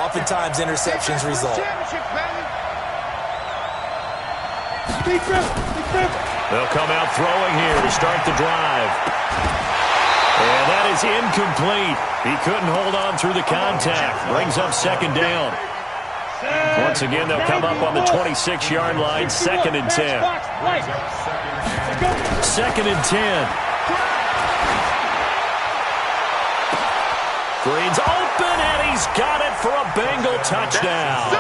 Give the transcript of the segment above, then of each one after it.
oftentimes interceptions result. They'll come out throwing here to start the drive. And that is incomplete. He couldn't hold on through the contact. Brings up second down. Once again, they'll come up on the 26-yard line, 2nd and 10. 2nd and 10. Green's open, and he's got it for a Bengal touchdown.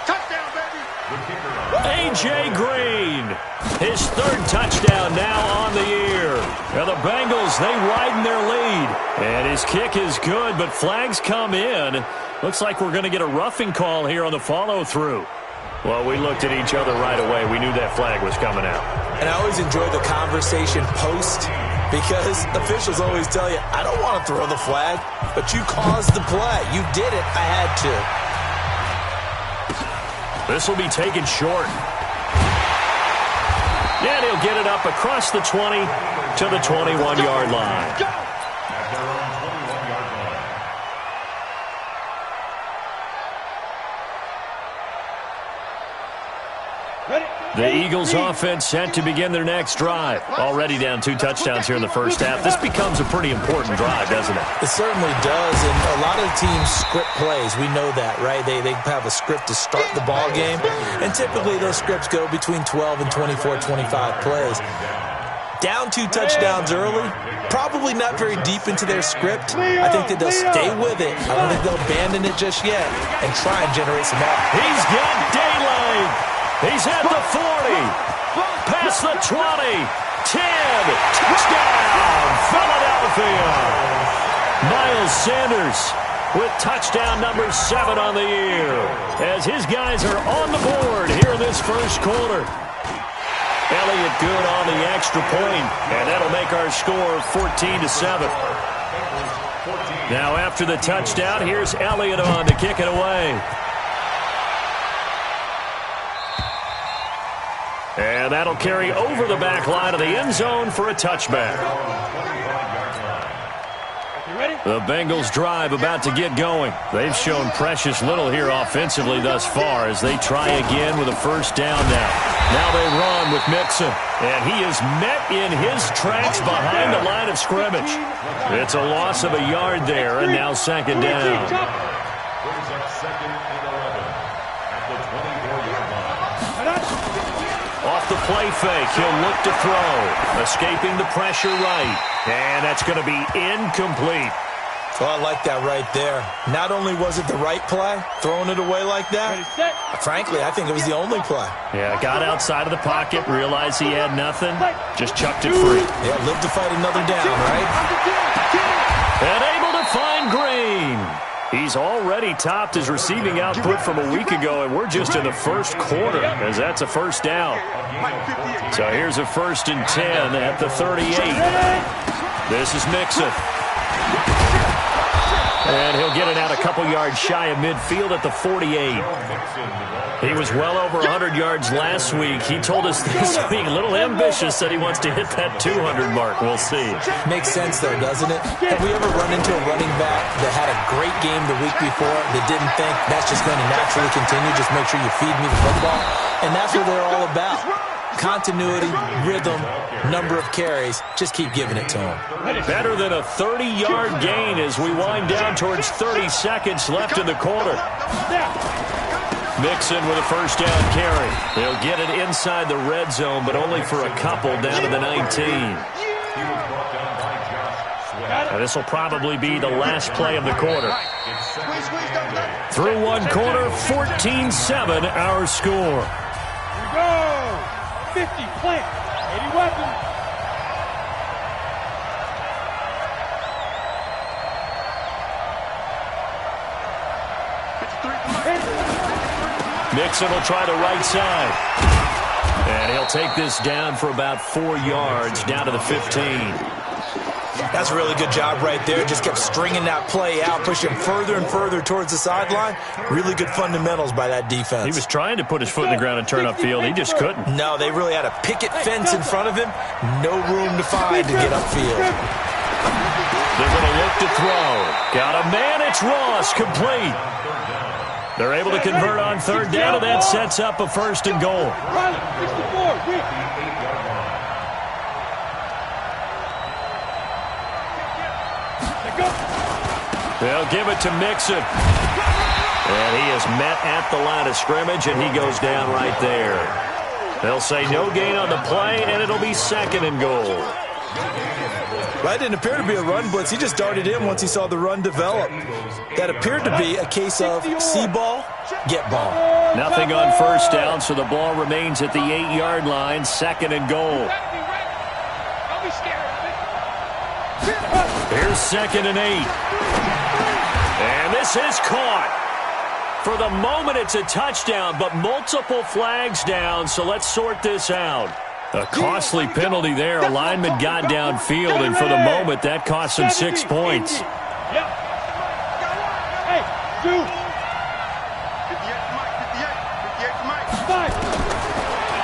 Touchdown, baby. A.J. Green, his 3rd touchdown now on the year. Now the Bengals, they widen their lead. And his kick is good, but flags come in. Looks like we're going to get a roughing call here on the follow-through. Well, we looked at each other right away. We knew that flag was coming out. And I always enjoy the conversation post because officials always tell you, I don't want to throw the flag, but you caused the play. You did it. I had to. This will be taken short. And he'll get it up across the 20 to the 21-yard line. The Eagles offense set to begin their next drive. Already down 2 touchdowns here in the first half. This becomes a pretty important drive, doesn't it? It certainly does, and a lot of teams script plays. We know that, right? They have a script to start the ball game, and typically those scripts go between 12 and 24, 25 plays. Down 2 touchdowns early, probably not very deep into their script. I think that they'll stay with it. I don't think they'll abandon it just yet and try and generate some offense. He's got daylight. He's at the 40, past the 20, 10, touchdown, Philadelphia. Miles Sanders with touchdown number 7 on the year as his guys are on the board here in this first quarter. Elliott good on the extra point, and that'll make our score 14-7. Now after the touchdown, here's Elliott on to kick it away. And that'll carry over the back line of the end zone for a touchback. The Bengals drive about to get going. They've shown precious little here offensively thus far as they try again with a first down now. Now they run with Mixon, and he is met in his tracks behind the line of scrimmage. It's a loss of a yard there, and now 2nd down. Off the play fake, he'll look to throw. Escaping the pressure right. And that's going to be incomplete. Well, I like that right there. Not only was it the right play, throwing it away like that, frankly, I think it was the only play. Yeah, got outside of the pocket, realized he had nothing, just chucked it free. Yeah, live to fight another down, right? And able to find Green. He's already topped his receiving output from a week ago, and we're just in the first quarter, as that's a first down. So here's a 1st and 10 at the 38. This is Mixon. And he'll get it out a couple yards shy of midfield at the 48. He was well over 100 yards last week. He told us this week, a little ambitious, that he wants to hit that 200 mark. We'll see. Makes sense, though, doesn't it? Have we ever run into a running back that had a great game the week before that didn't think that's just going to naturally continue? Just make sure you feed me the football. And that's what they're all about. Continuity, rhythm, number of carries. Just keep giving it to him. Better than a 30-yard gain as we wind down towards 30 seconds left in the quarter. Mixon with a first down carry. They'll get it inside the red zone, but only for a couple down to the 19. Now this will probably be the last play of the quarter. Through one quarter, 14-7 our score. Here we go. 50, plant, 80 weapons. Mixon will try the right side. And he'll take this down for about 4 yards, down to the 15. That's a really good job right there. Just kept stringing that play out, pushing further and further towards the sideline. Really good fundamentals by that defense. He was trying to put his foot in the ground and turn upfield. He just couldn't. No, they really had a picket fence in front of him. No room to find to get upfield. They're going to look to throw. Got a man. It's Ross, complete. They're able to convert on third down, and that sets up a first and goal. They'll give it to Mixon. And he is met at the line of scrimmage, and he goes down right there. They'll say no gain on the play, and it'll be second and goal. Well, that didn't appear to be a run blitz. He just darted in once he saw the run develop. That appeared to be a case of see ball, get ball. Nothing on first down, so the ball remains at the 8-yard line, second and goal. Here's second and 8. And this is caught. For the moment, it's a touchdown, but multiple flags down, so let's sort this out. A costly penalty there. A lineman got downfield, and for the moment, that cost him 6 points.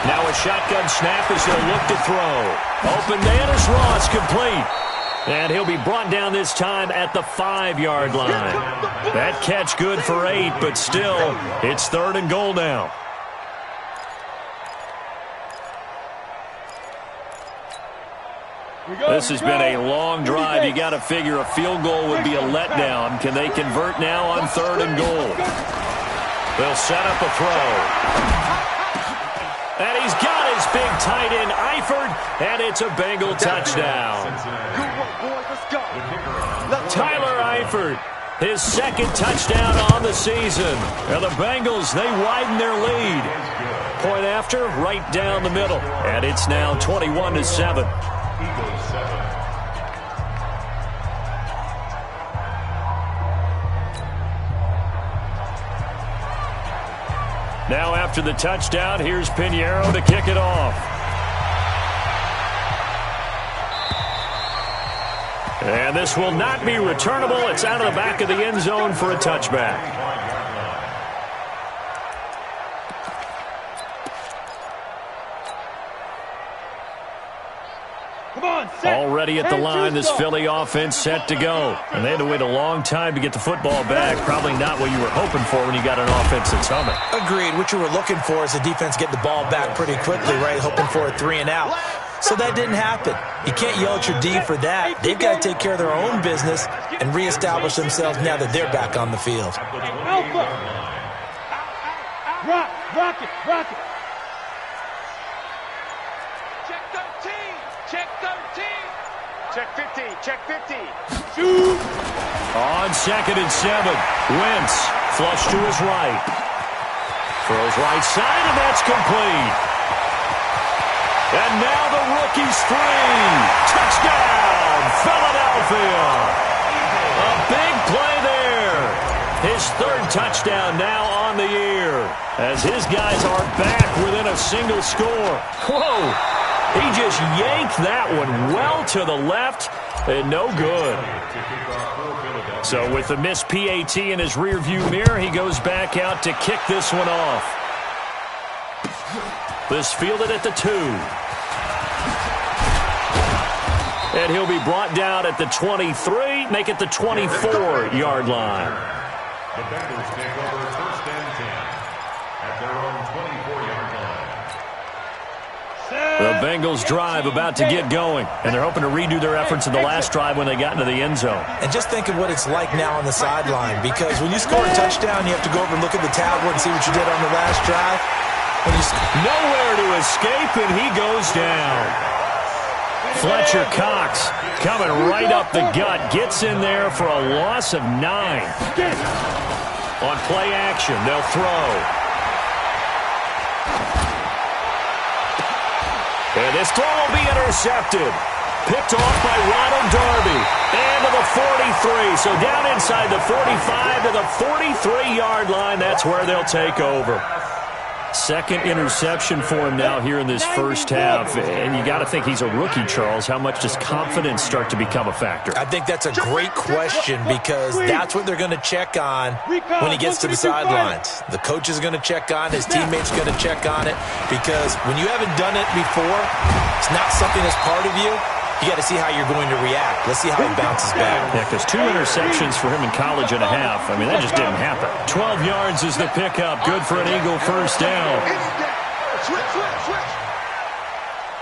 Now a shotgun snap as they'll look to throw. Open man is Ross, complete. And he'll be brought down this time at the 5-yard line. That catch good for 8, but still, it's third and goal now. This has been a long drive. You got to figure a field goal would be a letdown. Can they convert now on third and goal? They'll set up a throw. And he's got his big tight end, Eifert, and it's a Bengal touchdown. Tyler Eifert, his second touchdown on the season. And the Bengals, they widen their lead. Point after, right down the middle. And it's now 21-7. Now after the touchdown, here's Pinheiro to kick it off. And this will not be returnable. It's out of the back of the end zone for a touchback. Already at the line, this Philly offense set to go. And they had to wait a long time to get the football back. Probably not what you were hoping for when you got an offense that's humming. Agreed. What you were looking for is the defense getting the ball back pretty quickly, right? Hoping for a 3 and out. So that didn't happen. You can't yell at your D for that. They've got to take care of their own business and reestablish themselves now that they're back on the field. Alpha. Rock it. Check 50. Check 50. Shoot. On second and 7, Wentz flush to his right. Throws right side, and that's complete. And now the rookie's 3. Touchdown, Philadelphia. A big play there. His third touchdown now on the year, as his guys are back within a single score. Whoa. He just yanked that one well to the left, and no good. So with the missed PAT in his rearview mirror, he goes back out to kick this one off. This fielded at the 2. And he'll be brought down at the 23, make it the 24-yard line. The Bengals take over first and 10 at their own 24-yard line. The Bengals drive about to get going, and they're hoping to redo their efforts in the last drive when they got into the end zone. And just think of what it's like now on the sideline, because when you score a touchdown, you have to go over and look at the tablet and see what you did on the last drive. Nowhere to escape, and he goes down. Fletcher Cox coming right up the gut, gets in there for a loss of 9. On play action, they'll throw. And this throw will be intercepted. Picked off by Ronald Darby. And to the 43. So down inside the 45 to the 43-yard line. That's where they'll take over. Second interception for him now here in this first half. And you got to think he's a rookie, Charles. How much does confidence start to become a factor? I think that's a great question, because that's what they're going to check on when he gets to the sidelines. The coach is going to check on, his teammates are going to check on it, because when you haven't done it before, it's not something that's part of you. You got to see how you're going to react. Let's see how he bounces back. Yeah, because 2 interceptions for him in college and a half. I mean, that just didn't happen. 12 yards is the pickup. Good for an Eagle first down.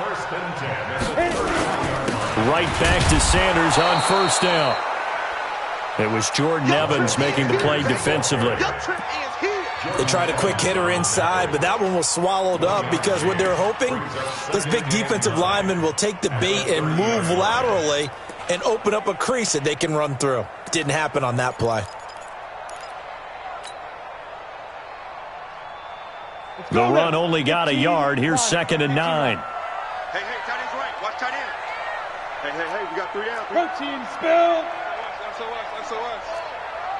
First and 10. Right back to Sanders on first down. It was Jordan Evans making the play defensively. They tried a quick hitter inside, but that one was swallowed up because what they're hoping, those big defensive linemen will take the bait and move laterally and open up a crease that they can run through. Didn't happen on that play. The run only got a yard. Here's 2nd and 9. Hey, tight end's right. Watch tight end. Hey, we got 3 down. Protein spill.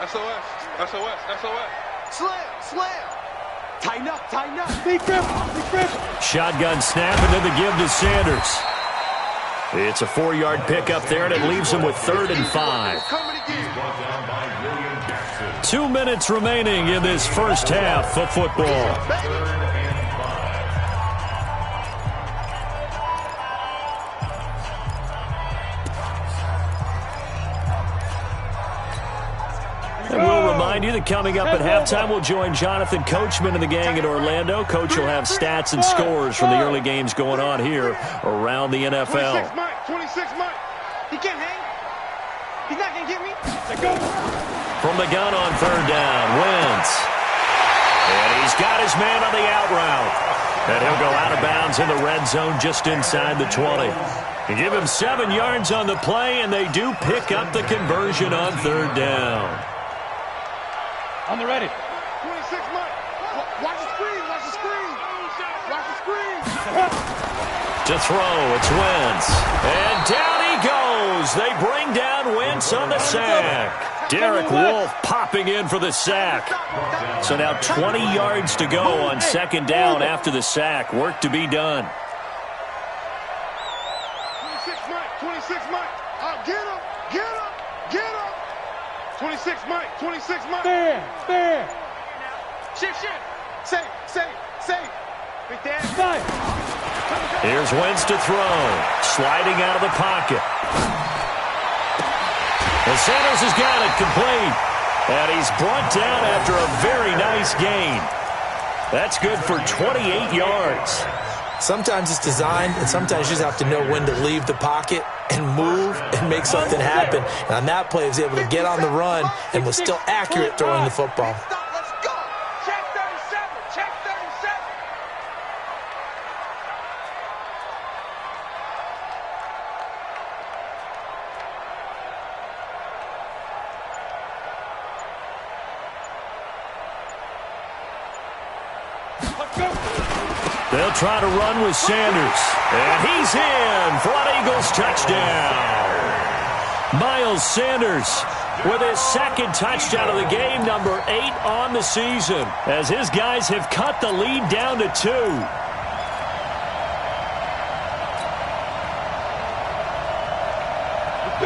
SOS. Slam. Tighten up. Big grip. Shotgun snap and then the give to Sanders. It's a 4-yard pickup there, and it leaves him with 3rd and 5. 2 minutes remaining in this first half of football. And we'll remind you that coming up at halftime, we'll join Jonathan Coachman and the gang in Orlando. Coach will have stats and scores from the early games going on here around the NFL. 26 Mike. He can't hang. He's not going to get me. From the gun on 3rd down, Wentz. And he's got his man on the out route. And he'll go out of bounds in the red zone just inside the 20. You give him 7 yards on the play, and they do pick up the conversion on 3rd down. On the ready. 26 Mike. Watch the screen. To throw, it's Wentz. And down he goes. They bring down Wentz on the sack. Derek Wolfe popping in for the sack. So now 20 yards to go on 2nd down after the sack. Work to be done. 26 Mike. Get him. 26 Mike. There. Shift. Safe. Big Dan. Five. Here's Wentz to throw. Sliding out of the pocket. And Sanders has got it complete. And he's brought down after a very nice gain. That's good for 28 yards. Sometimes it's designed, and sometimes you just have to know when to leave the pocket and move and make something happen. And on that play, he was able to get on the run and was still accurate throwing the football. Let's go. Check 37. They'll try to run with Sanders. And he's in for an Eagles touchdown. Miles Sanders with his 2nd touchdown of the game, number 8 on the season, as his guys have cut the lead down to 2.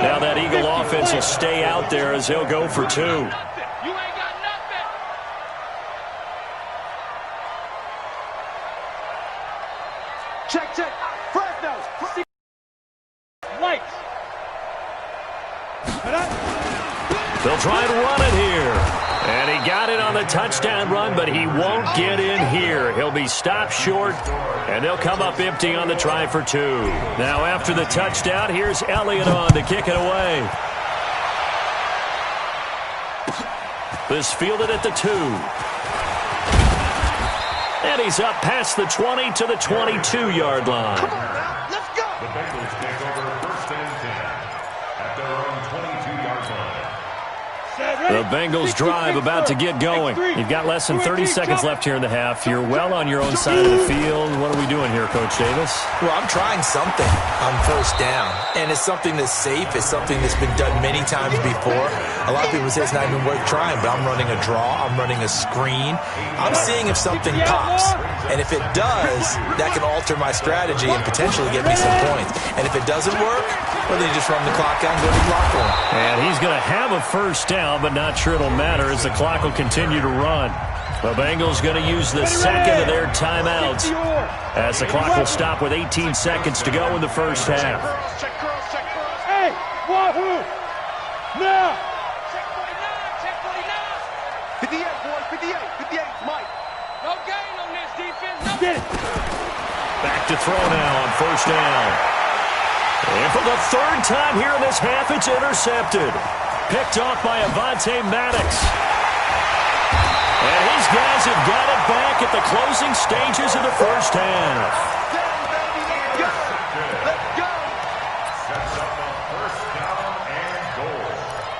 Now that Eagle offense will stay out there as they'll go for 2. Check. Fresno. Lights. They'll try and run it here. And he got it on the touchdown run, but he won't get in here. He'll be stopped short, and they'll come up empty on the try for 2. Now after the touchdown, here's Elliott on to kick it away. This fielded at the 2. And he's up past the 20 to the 22-yard line. Come on now. Let's go. The Bengals take over 1st and 10 at their own 22-yard line. The Bengals drive about to get going. You've got less than 30 seconds left here in the half. You're well on your own side of the field. What are we doing here, Coach Davis? Well, I'm trying something on 1st down, and it's something that's safe. It's something that's been done many times before. A lot of people say it's not even worth trying, but I'm running a draw. I'm running a screen. I'm seeing if something pops, and if it does, that can alter my strategy and potentially get me some points. And if it doesn't work, well, then you just run the clock out and go to the locker room. And he's going to have a 1st down, but not sure it'll matter as the clock will continue to run. The Bengals going to use the 2nd of their timeouts as the clock will stop with 18 seconds to go in the first half. Check curls. Get it. Back to throw now on first down. And for the third time here in this half, it's intercepted. Picked off by Avonte Maddox. And his guys have got it back at the closing stages of the first half. Let's go. Sets up a first down and goal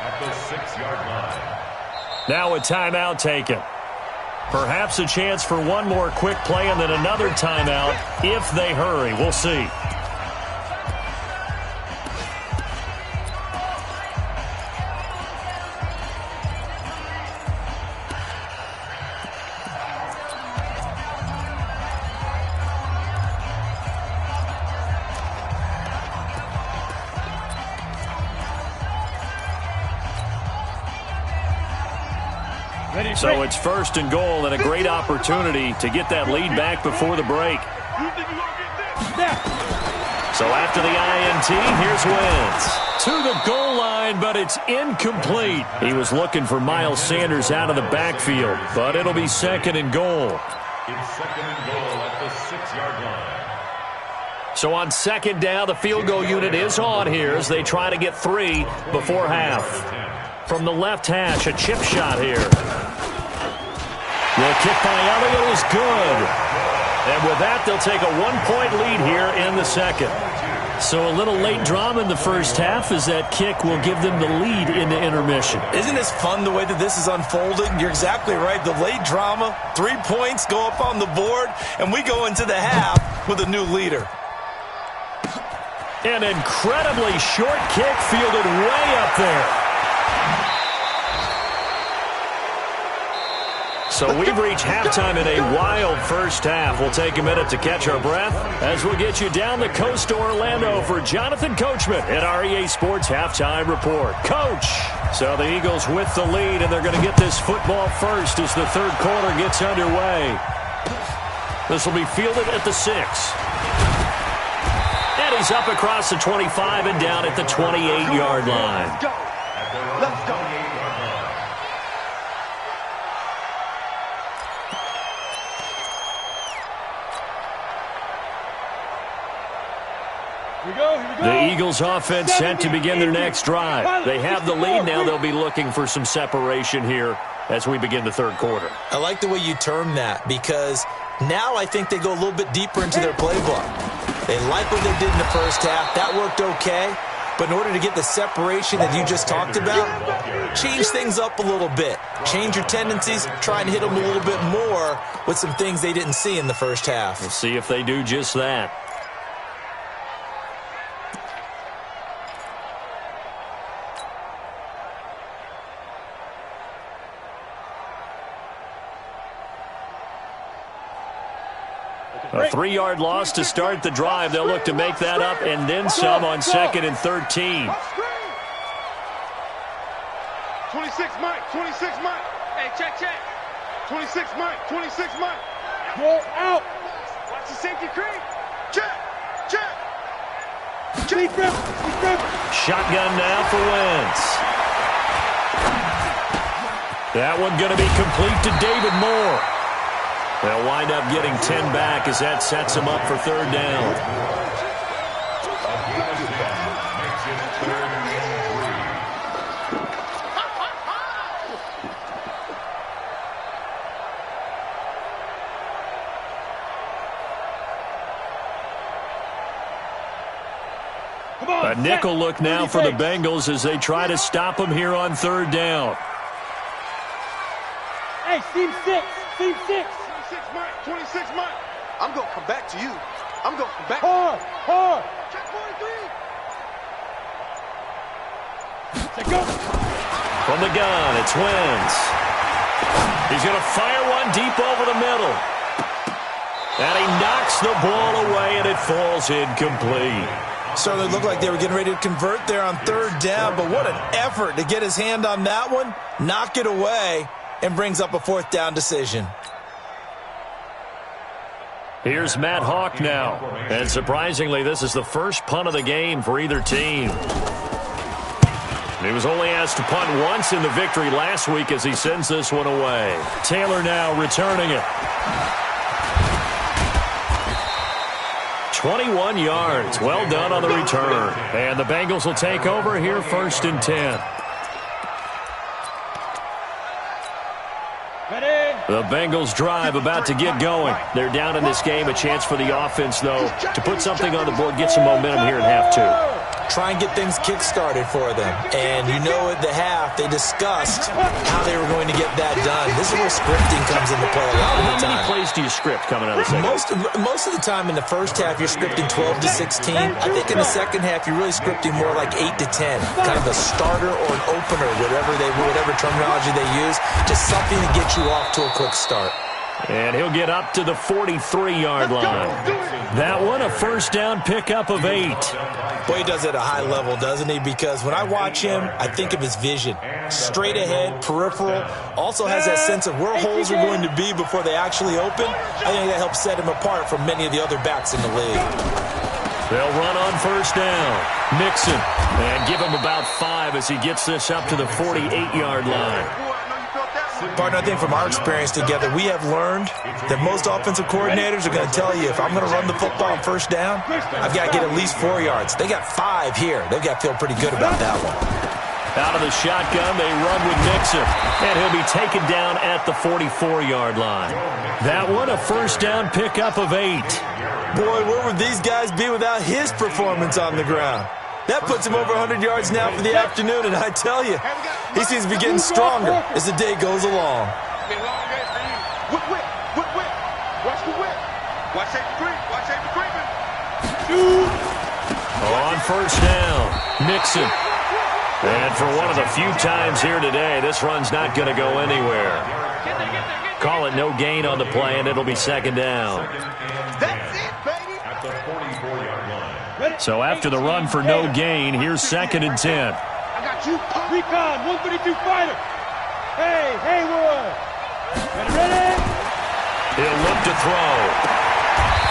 at the 6-yard line. Now a timeout taken. Perhaps a chance for one more quick play and then another timeout if they hurry. We'll see. So it's first and goal and a great opportunity to get that lead back before the break. So after the INT, here's Wentz. To the goal line, but it's incomplete. He was looking for Miles Sanders out of the backfield, but it'll be second and goal. It's second and goal at the 6-yard line. So on second down, the field goal unit is on here as they try to get 3 before half. From the left hash, a chip shot here. The kick by Elliott is good. And with that, they'll take a 1-point lead here in the second. So a little late drama in the first half as that kick will give them the lead into intermission. Isn't this fun the way that this is unfolding? You're exactly right. The late drama, 3 points go up on the board, and we go into the half with a new leader. An incredibly short kick fielded way up there. So we've reached halftime in a wild first half. We'll take a minute to catch our breath as we'll get you down the coast to Orlando for Jonathan Coachman at our EA Sports Halftime Report. Coach! So the Eagles with the lead, and they're going to get this football first as the third quarter gets underway. This will be fielded at the 6. And he's up across the 25 and down at the 28-yard line. Let's go. Let's go. The Eagles offense set to begin their next drive. They have the lead now. They'll be looking for some separation here as we begin the third quarter. I like the way you term that because now I think they go a little bit deeper into their playbook. They like what they did in the first half. That worked okay. But in order to get the separation that you just talked about, change things up a little bit. Change your tendencies, try and hit them a little bit more with some things they didn't see in the first half. We'll see if they do just that. A 3-yard loss to start the drive. They'll look to make that up and then some on second and 13. 26 Mike, 26 Mike. Hey, check. 26 Mike, 26 Mike. Go out. Watch the safety creep. Check. Shotgun now for Wentz. That one going to be complete to David Moore. They'll wind up getting 10 back as that sets them up for third down. A nickel look now for the Bengals as they try to stop them here on third down. Hey, team 6. 26 Mike, 26 Mike. I'm going to come back to you. I'm going to come back. Hard. Check 43. Let's go. From the gun, it's Wentz. He's going to fire one deep over the middle. And he knocks the ball away, and it falls incomplete. Certainly looked like they were getting ready to convert there on third down, but what an effort to get his hand on that one, knock it away, and brings up a fourth down decision. Here's Matt Hawk now. And surprisingly, this is the first punt of the game for either team. He was only asked to punt once in the victory last week as he sends this one away. Taylor now returning it. 21 yards. Well done on the return. And the Bengals will take over here 1st and 10. The Bengals drive about to get going. They're down in this game. A chance for the offense, though, to put something on the board, get some momentum here in half 2. Try and get things kick-started for them. And you know at the half, they discussed how they were going to get that done. This is where scripting comes into play a lot of the time. How many plays do you script coming out of the second? Most of the time in the first half, you're scripting 12 to 16. I think in the second half, you're really scripting more like 8 to 10. Kind of a starter or an opener, whatever terminology they use. Just something to get you off to a quick start. And he'll get up to the 43-yard line. That one, a first down pickup of 8. Boy, he does it at a high level, doesn't he? Because when I watch him, I think of his vision. Straight ahead, peripheral. Also has that sense of where holes are going to be before they actually open. I think that helps set him apart from many of the other backs in the league. They'll run on first down. Mixon. And give him about 5 as he gets this up to the 48-yard line. Partner, I think from our experience together, we have learned that most offensive coordinators are going to tell you, if I'm going to run the football on first down, I've got to get at least 4 yards. They got 5 here. They've got to feel pretty good about that one. Out of the shotgun, they run with Mixon. And he'll be taken down at the 44-yard line. That one, a first down pickup of 8. Boy, where would these guys be without his performance on the ground? That puts him over 100 yards now for the afternoon, and I tell you, he seems to be getting stronger as the day goes along. Watch the whip. Watch safety creep. Watch safety creeping. On first down, Mixon. And for one of the few times here today, this run's not going to go anywhere. Call it no gain on the play, and it'll be second down. That's it, baby. At the 44-yard line. So after the run for no gain, here's 2nd and 10. I got you. Recon, 132 fighter. Hey, Haywood. Ready? He'll look to throw.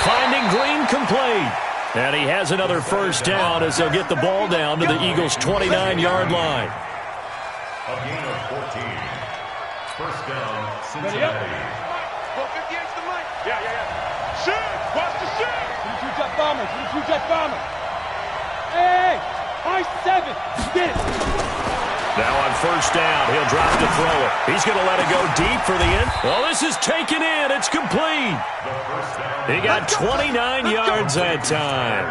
Finding Green complete. And he has another first down as they'll get the ball down to the Eagles' 29-yard line. A gain of 14. First down, Cincinnati. Go 58's the mic. Yeah. Shoot. Watch the shoot. 22 jet bomber. 22 jet bomber. Hey, I-7. Get it. Now on first down, he'll drop to throw it. He's going to let it go deep for the end. Oh, this is taken in. It's complete. He got 29 yards that time.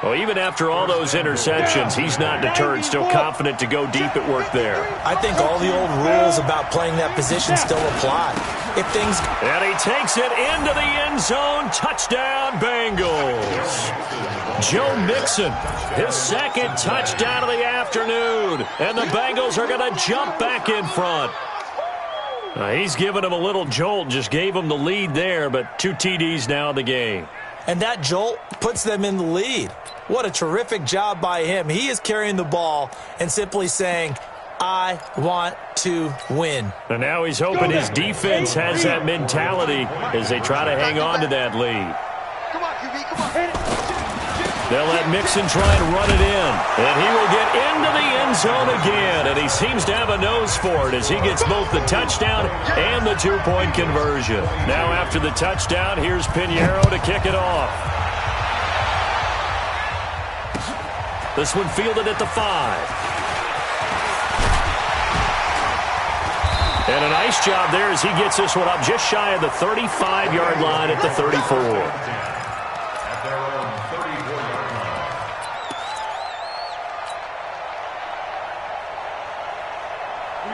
Well, even after all those interceptions, he's not deterred, still confident to go deep at work there. I think all the old rules about playing that position still apply. And he takes it into the end zone. Touchdown, Bengals. Joe Mixon, his 2nd touchdown of the afternoon. And the Bengals are going to jump back in front. He's giving him a little jolt, just gave him the lead there, but 2 TDs now in the game. And that jolt puts them in the lead. What a terrific job by him. He is carrying the ball and simply saying, I want to win. And now he's hoping his defense has that mentality as they try to hang on to that lead. Come on, QB, come on. They'll let Mixon try and run it in. And he will get into the end zone again. And he seems to have a nose for it as he gets both the touchdown and the 2-point conversion. Now after the touchdown, here's Pinheiro to kick it off. This one fielded at the 5. And a nice job there as he gets this one up just shy of the 35-yard line at the 34. At their own 34-yard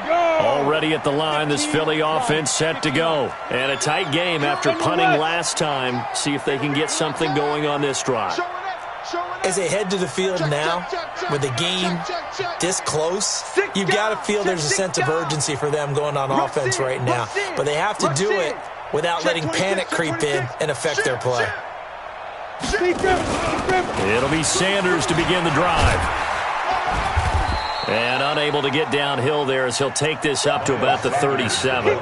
line. Already at the line, this Philly offense set to go. And a tight game after punting last time. See if they can get something going on this drive. As they head to the field now, with the game this close, you've got to feel there's a sense of urgency for them going on offense right now. But they have to do it without letting panic creep in and affect their play. It'll be Sanders to begin the drive. And unable to get downhill there as he'll take this up to about the 37.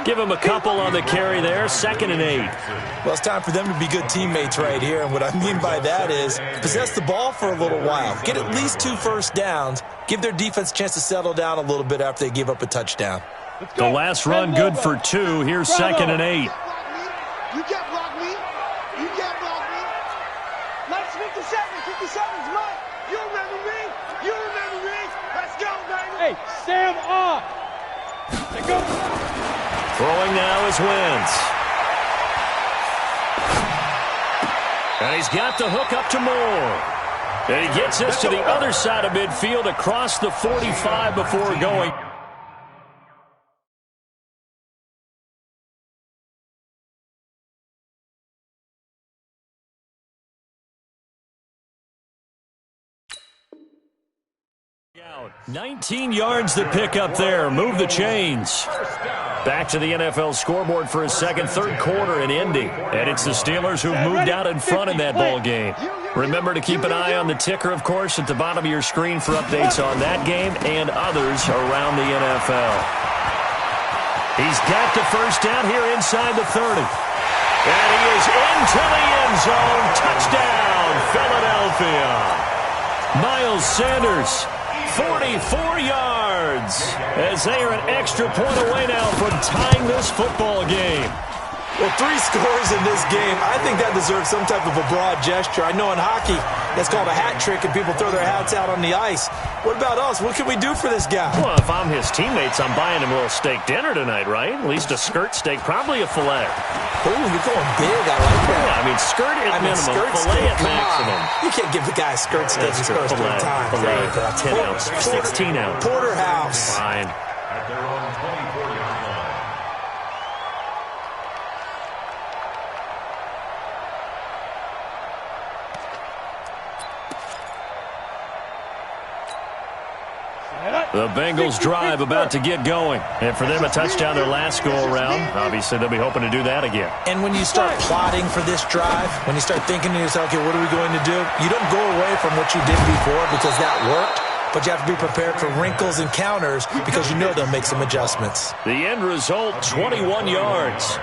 Give him a couple on the carry there, 2nd and 8. Well, it's time for them to be good teammates right here. And what I mean by that is possess the ball for a little while. Get at least 2 first downs. Give their defense a chance to settle down a little bit after they give up a touchdown. The last run good for 2. Here's 2nd and 8. You can't block me. You can't block me. 57's Mike. You remember me? You remember me? Let's go, baby. Hey, Sam off. Let's go. Throwing now is Wentz. And he's got the hook up to Moore. And he gets this to the other side of midfield across the 45 before going. Out. 19 yards to pick up there. Move the chains. Back to the NFL scoreboard for a second, third quarter in Indy. And it's the Steelers who've moved out in front in that ball game. Remember to keep an eye on the ticker, of course, at the bottom of your screen for updates on that game and others around the NFL. He's got the first down here inside the 30. And he is into the end zone. Touchdown, Philadelphia. Miles Sanders, 44 yards, as they are an extra point away now from tying this football game. Well, 3 scores in this game. I think that deserves some type of a broad gesture. I know in hockey, that's called a hat trick, and people throw their hats out on the ice. What about us? What can we do for this guy? Well, if I'm his teammates, I'm buying him a little steak dinner tonight, right? At least a skirt steak, probably a filet. Ooh, you're going big. I like that. Yeah, I mean, skirt at minimum, filet at maximum. You can't give the guy a skirt steak his first 3 times. Filet, 10 ounce, 16 ounce. Porterhouse. Fine. At their own 24-yard line. The Bengals drive about to get going. And for them, a touchdown their last go-around. Obviously, they'll be hoping to do that again. And when you start plotting for this drive, when you start thinking to yourself, okay, what are we going to do? You don't go away from what you did before because that worked, but you have to be prepared for wrinkles and counters because you know they'll make some adjustments. The end result, 21 yards.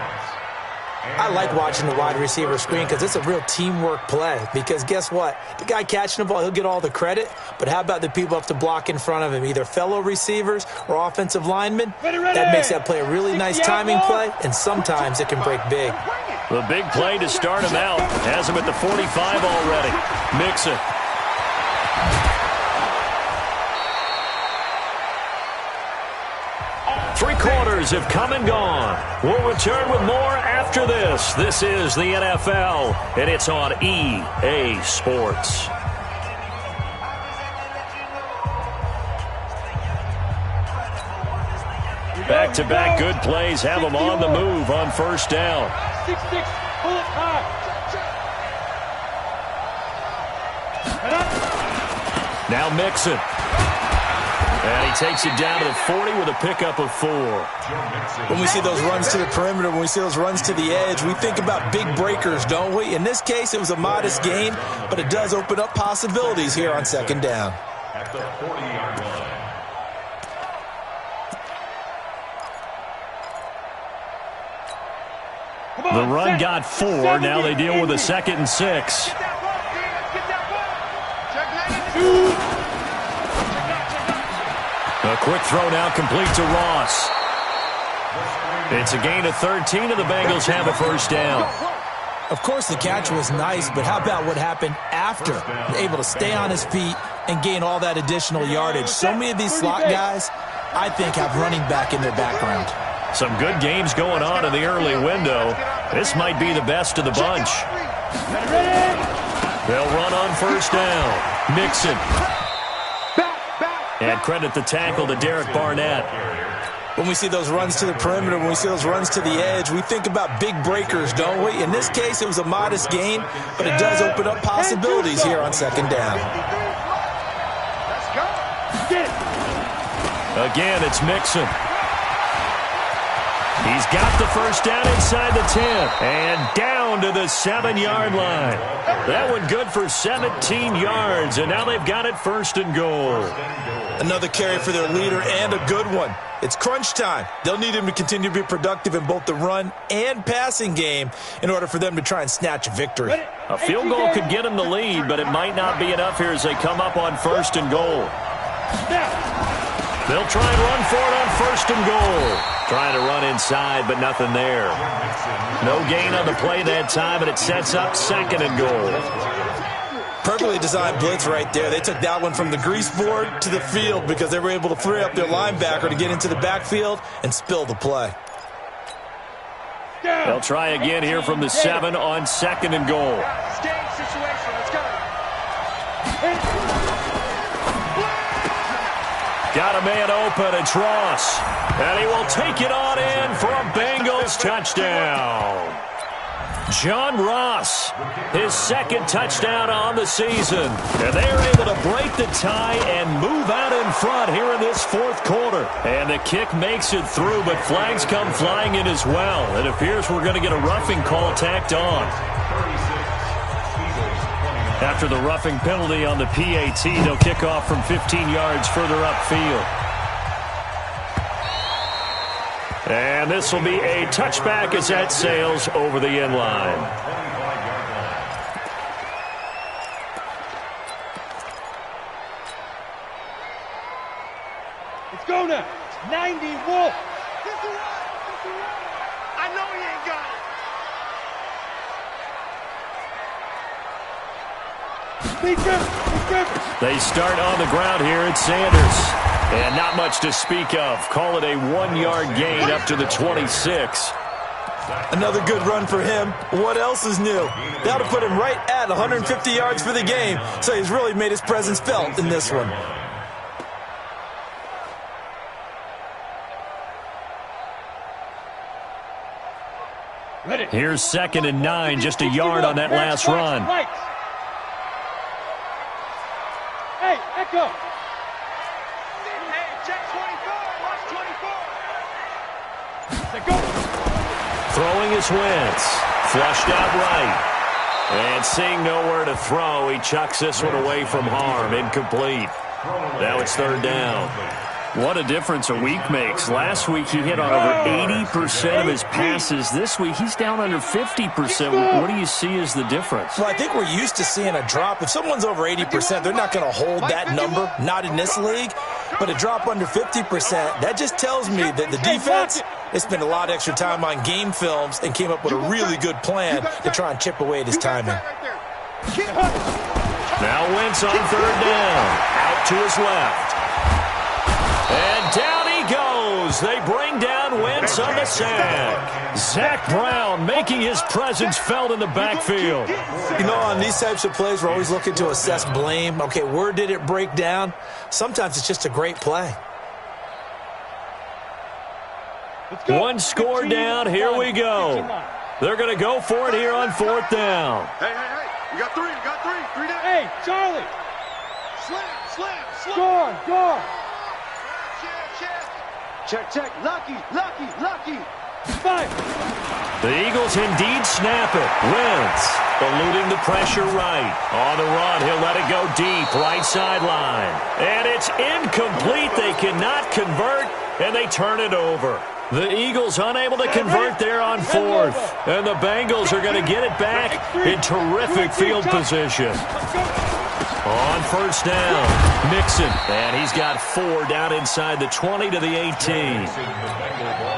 I like watching the wide receiver screen because it's a real teamwork play. Because guess what? The guy catching the ball, he'll get all the credit. But how about the people up to block in front of him, either fellow receivers or offensive linemen? That makes that play a really nice timing play, and sometimes it can break big. The big play to start him out. Has him at the 45 already. Mixon. Three quarters have come and gone. We'll return with more after this. This is the NFL, and it's on EA Sports. Back-to-back good plays have them on the move on first down. 6-6, pull it high. Now Mixon. And he takes it down to the 40 with a pickup of 4. When we see those runs to the perimeter, when we see those runs to the edge, we think about big breakers, don't we? In this case, it was a modest gain, but it does open up possibilities here on second down. At the 40-yard line. The run got 4. Now they deal with a 2nd and 6. A quick throw now complete to Ross. It's a gain of 13, and the Bengals have a first down. Of course, the catch was nice, but how about what happened after? Able to stay on his feet and gain all that additional yardage. So many of these slot guys, I think, have running back in their background. Some good games going on in the early window. This might be the best of the bunch. They'll run on first down. Mixon. And credit the tackle to Derek Barnett. When we see those runs to the perimeter, when we see those runs to the edge, we think about big breakers, don't we? In this case, it was a modest gain, but it does open up possibilities here on second down. Again, it's Mixon. He's got the first down inside the 10 and down to the 7-yard line. That one good for 17 yards, and now they've got it first and goal. Another carry for their leader and a good one. It's crunch time. They'll need him to continue to be productive in both the run and passing game in order for them to try and snatch a victory. A field goal could get them the lead, but it might not be enough here as they come up on first and goal. They'll try and run for it on first and goal. Trying to run inside, but nothing there. No gain on the play that time, and it sets up second and goal. Perfectly designed blitz right there. They took that one from the grease board to the field because they were able to free up their linebacker to get into the backfield and spill the play. They'll try again here from the 7 on 2nd and goal. Game situation. Let's go. Got a man open, it's Ross. And he will take it on in for a Bengals touchdown. John Ross, his 2nd touchdown on the season. And they're able to break the tie and move out in front here in this 4th quarter. And the kick makes it through, but flags come flying in as well. It appears we're going to get a roughing call tacked on. After the roughing penalty on the PAT, they'll kick off from 15 yards further upfield. And this will be a touchback as that sails over the end line. Let's go now. 90 Wolf. I know he ain't got it. Speed Griffin. They start on the ground here at Sanders. And not much to speak of. Call it a 1-yard gain up to the 26. Another good run for him. What else is new? That'll put him right at 150 yards for the game, so he's really made his presence felt in this one. Here's 2nd and 9, just a yard on that last run. Hey, Echo. Throwing his Wentz. Flushed out right. And seeing nowhere to throw, he chucks this one away from harm. Incomplete. Now it's 3rd down. What a difference a week makes. Last week he hit on over 80% of his passes. This week he's down under 50%. What do you see as the difference? Well, I think we're used to seeing a drop. If someone's over 80%, they're not going to hold that number, not in this league. But a drop under 50%, that just tells me that the defense, they spent a lot of extra time on game films and came up with a really good plan to try and chip away at his timing. Now Wentz on 3rd down. Out to his left. And down he goes. They bring down Wentz on the sack. Zach Brown making his presence felt in the backfield. You know, on these types of plays, we're always looking to assess blame. Okay, where did it break down? Sometimes it's just a great play. One score down. Here we go. They're going to go for it here on 4th down. Hey. You got 3. You got 3. 3 down. Hey, Charlie. Slam. Score. Check. Lucky. 5. The Eagles indeed snap it. Wentz eluding the pressure right. On the run, he'll let it go deep, right sideline. And it's incomplete. They cannot convert, and they turn it over. The Eagles unable to convert there on 4th. And the Bengals are going to get it back in terrific field position. On 1st down, Mixon. And he's got 4 down inside the 20 to the 18.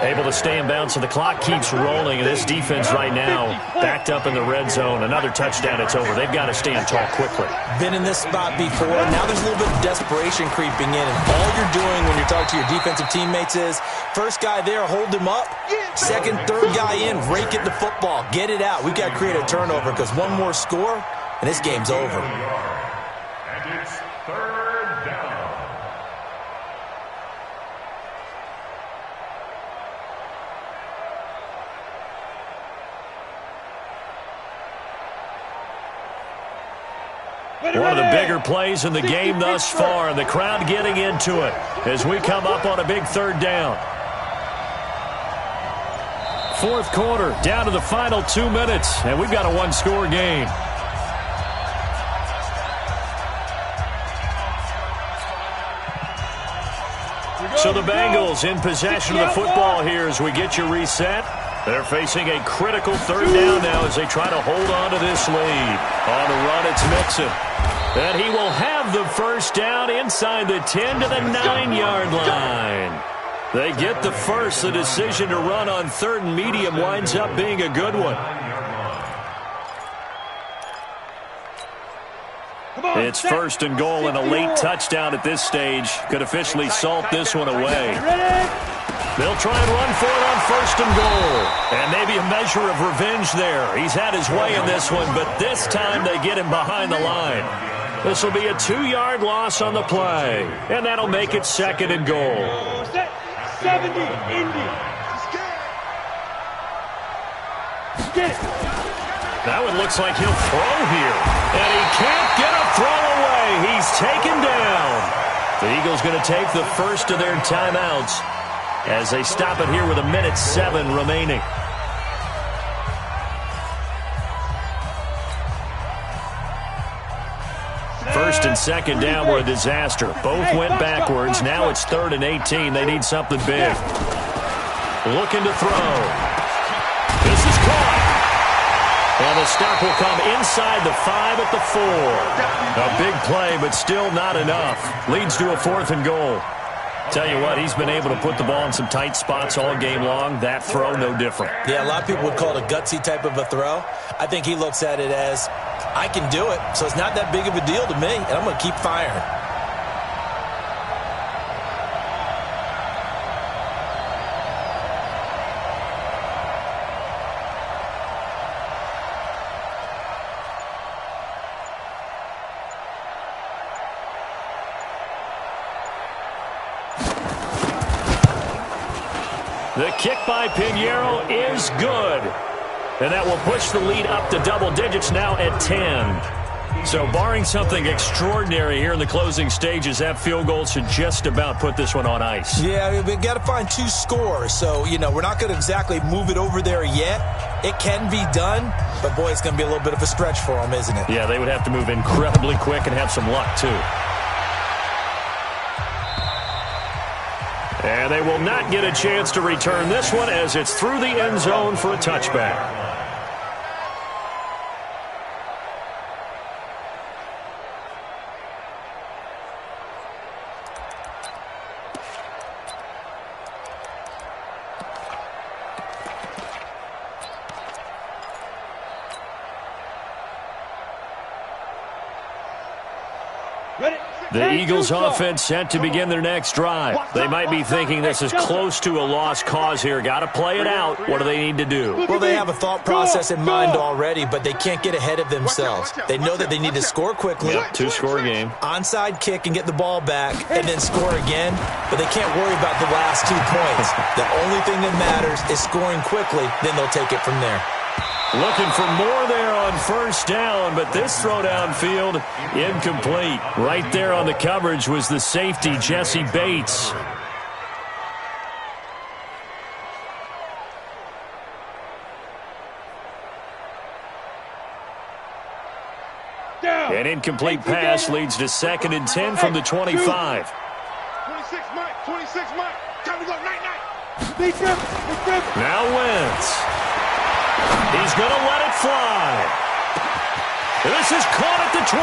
Able to stay in bounds, so the clock keeps rolling. And this defense right now backed up in the red zone. Another touchdown, it's over. They've got to stand tall quickly. Been in this spot before. Now there's a little bit of desperation creeping in. And all you're doing when you're talking to your defensive teammates is, first guy there, hold him up. Second, third guy in, rake it the football. Get it out. We've got to create a turnover because one more score, and this game's over. And it's 3rd down. One of the bigger plays in the game thus far, and the crowd getting into it as we come up on a big 3rd down. 4th quarter, down to the final 2 minutes, and we've got a 1-score game. So the Bengals in possession of the football here as we get you reset. They're facing a critical 3rd down now as they try to hold on to this lead. On the run, it's Mixon. And he will have the 1st down inside the 10 to the 9-yard line. They get the first. The decision to run on 3rd and medium winds up being a good one. It's first and goal, and a late touchdown at this stage could officially salt this one away. They'll try and run for it on first and goal. And maybe a measure of revenge there. He's had his way in this one, but this time they get him behind the line. This will be a 2-yard loss on the play, and that'll make it second and goal. 70, Indy. Get it. That one looks like he'll throw here. And he can't get a throw away. He's taken down. The Eagles going to take the first of their timeouts as they stop it here with 1:07 remaining. First and second down were a disaster. Both went backwards. Now it's 3rd and 18. They need something big. Looking to throw. This is caught. And the stop will come inside the 5 at the 4. A big play, but still not enough. Leads to a 4th and goal. Tell you what, he's been able to put the ball in some tight spots all game long. That throw, no different. Yeah, a lot of people would call it a gutsy type of a throw. I think he looks at it as, I can do it, so it's not that big of a deal to me, and I'm going to keep firing. The kick by Pinheiro is good. And that will push the lead up to double digits now at 10. So barring something extraordinary here in the closing stages, that field goal should just about put this one on ice. Yeah, we've got to find 2 scores. So, we're not going to exactly move it over there yet. It can be done, but, boy, it's going to be a little bit of a stretch for them, isn't it? Yeah, they would have to move incredibly quick and have some luck, too. And they will not get a chance to return this one as it's through the end zone for a touchback. The Eagles offense set to begin their next drive. They might be thinking this is close to a lost cause here. Got to play it out. What do they need to do? Well, they have a thought process in mind already, but they can't get ahead of themselves. They know that they need to score quickly. Yep, 2-score game. Onside kick and get the ball back and then score again, but they can't worry about the last 2 points. The only thing that matters is scoring quickly, then they'll take it from there. Looking for more there on first down, but this throw downfield incomplete. Right there on the coverage was the safety, Jesse Bates. An incomplete pass leads to 2nd and 10 from the 25. 26 Mike, 26 Mike. Time to go, night. Now Wentz. He's going to let it fly. This is caught at the 20.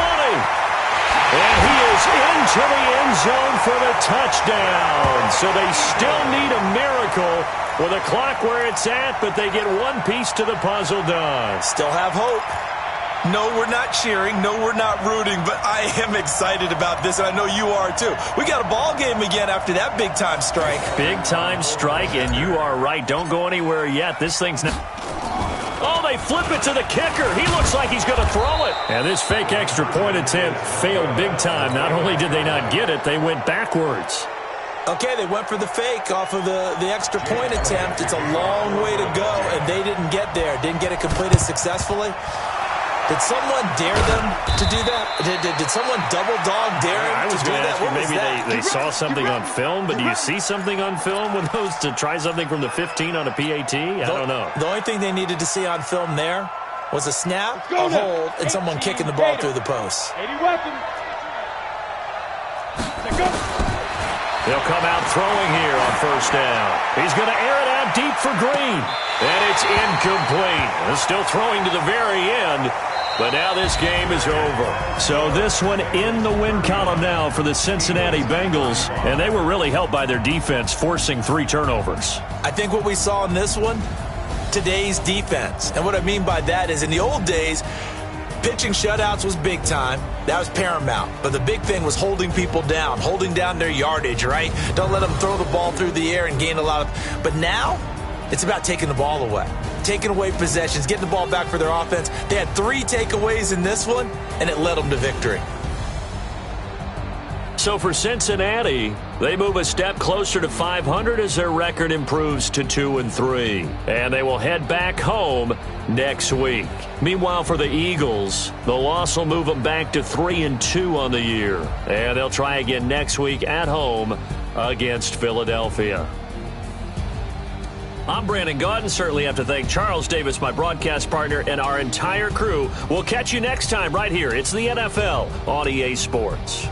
And he is into the end zone for the touchdown. So they still need a miracle with a clock where it's at, but they get one piece to the puzzle done. Still have hope. No, we're not cheering. No, we're not rooting, but I am excited about this, and I know you are too. We got a ball game again after that big-time strike. Big-time strike, and you are right. Don't go anywhere yet. This thing's not... Oh, they flip it to the kicker. He looks like he's going to throw it. And this fake extra point attempt failed big time. Not only did they not get it, they went backwards. Okay, they went for the fake off of the extra point attempt. It's a long way to go, and they didn't get there. Didn't get it completed successfully. Did someone dare them to do that? Did someone double dog dare them to do that? What maybe they saw something on film, but do you see something on film with those to try something from the 15 on a PAT? I don't know. The only thing they needed to see on film there was a snap, a hold, and someone kicking the ball through the post. 80 weapons. They'll come out throwing here on first down. He's going to air it out deep for Green. And it's incomplete. They're still throwing to the very end. But now this game is over. So this one in the win column now for the Cincinnati Bengals. And they were really helped by their defense forcing 3 turnovers. I think what we saw in this one, today's defense. And what I mean by that is in the old days, Pitching shutouts was big time. That was paramount. But the big thing was holding people down, holding down their yardage, right? Don't let them throw the ball through the air and gain a lot of... But now, it's about taking the ball away. Taking away possessions, getting the ball back for their offense. They had 3 takeaways in this one, and it led them to victory. So for Cincinnati, they move a step closer to 500 as their record improves to 2-3. And they will head back home next week. Meanwhile, for the Eagles, the loss will move them back to 3-2 on the year. And they'll try again next week at home against Philadelphia. I'm Brandon Gaudin. Certainly have to thank Charles Davis, my broadcast partner, and our entire crew. We'll catch you next time right here. It's the NFL on EA Sports.